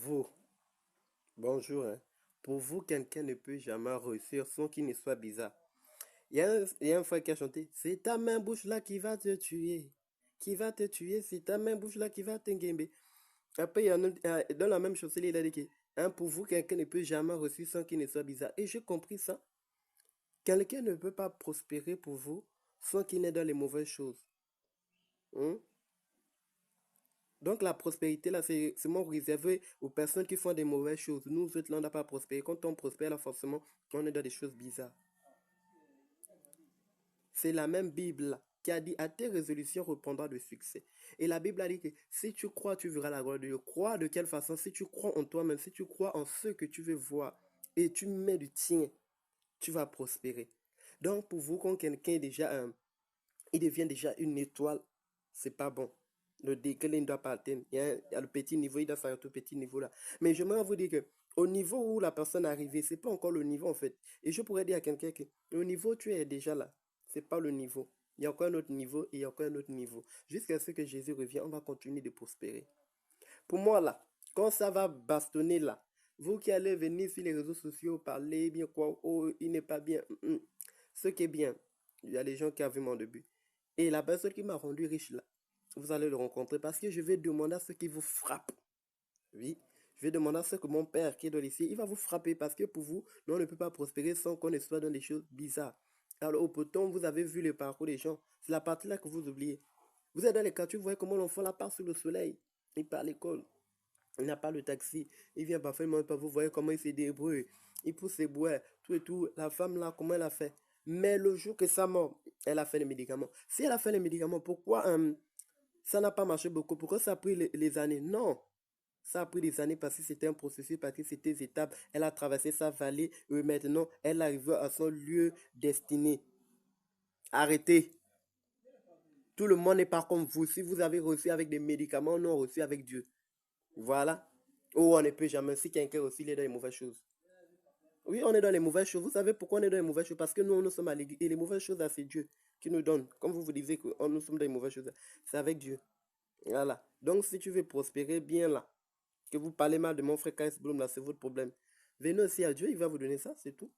vous, bonjour, hein. Pour vous, quelqu'un ne peut jamais réussir sans qu'il ne soit bizarre. Il y a un frère qui a chanté, c'est ta main bouche là qui va te tuer. Qui va te tuer, c'est ta main bouche là qui va t'enguember. Après, il y a un autre, dans la même chose, il a dit que, hein, pour vous, quelqu'un ne peut jamais réussir sans qu'il ne soit bizarre. Et j'ai compris ça. Quelqu'un ne peut pas prospérer pour vous sans qu'il n'ait dans les mauvaises choses. Hein. Donc la prospérité, là, c'est seulement réservé aux personnes qui font des mauvaises choses. Nous autres, là, on n'a pas prospéré. Quand on prospère, là, forcément, on est dans des choses bizarres. C'est la même Bible là, qui a dit à tes résolutions répondra de succès. Et la Bible a dit que si tu crois, tu verras la gloire de Dieu. Crois de quelle façon? Si tu crois en toi-même, si tu crois en ce que tu veux voir et tu mets du tien, tu vas prospérer. Donc pour vous, quand quelqu'un est déjà il devient déjà une étoile, c'est pas bon. Le degré ne doit pas atteindre. Il y a le petit niveau, il doit s'arrêter au petit niveau là. Mais j'aimerais vous dire que au niveau où la personne est arrivée, c'est pas encore le niveau en fait. Et je pourrais dire à quelqu'un que le niveau où tu es déjà là, c'est pas le niveau. Il y a encore un autre niveau et il y a encore un autre niveau. Jusqu'à ce que Jésus revienne, on va continuer de prospérer. Pour moi là, quand ça va bastonner là, vous qui allez venir sur les réseaux sociaux parler bien quoi, oh, il n'est pas bien. Ce qui est bien, il y a des gens qui avaient mon début. Et la personne qui m'a rendu riche là, vous allez le rencontrer parce que je vais demander à ce qui vous frappe. Oui, je vais demander à ce que mon père qui est dans lycée, il va vous frapper parce que pour vous, non, on ne peut pas prospérer sans qu'on ne soit dans des choses bizarres. Alors, au pourtant, vous avez vu le parcours des gens. C'est la partie là que vous oubliez. Vous êtes dans les quartiers, vous voyez comment l'enfant là part sous le soleil. Il part à l'école. Il n'a pas le taxi. Il vient parfaitement pas. Vous voyez comment il se débrouille. Il pousse ses bois, tout et tout. La femme là, comment elle a fait? Mais le jour que ça mort, elle a fait les médicaments. Si elle a fait les médicaments, pourquoi ça n'a pas marché beaucoup? Pourquoi ça a pris les années? Non. Ça a pris des années parce que c'était un processus, parce que c'était des étapes. Elle a traversé sa vallée et maintenant, elle arrive à son lieu destiné. Arrêtez. Tout le monde n'est pas comme vous. Si vous avez reçu avec des médicaments, nous on reçu avec Dieu. Voilà. Ou on ne peut jamais. Si quelqu'un aussi il est dans les mauvaises choses. Oui, on est dans les mauvaises choses. Vous savez pourquoi on est dans les mauvaises choses? Parce que nous sommes à l'église. Et les mauvaises choses, c'est Dieu qui nous donne. Comme vous vous disiez que nous sommes dans les mauvaises choses, c'est avec Dieu. Voilà. Donc, si tu veux prospérer bien là, que vous parlez mal de mon frère KS Bloom, là, c'est votre problème. Venez aussi à Dieu, il va vous donner ça, c'est tout.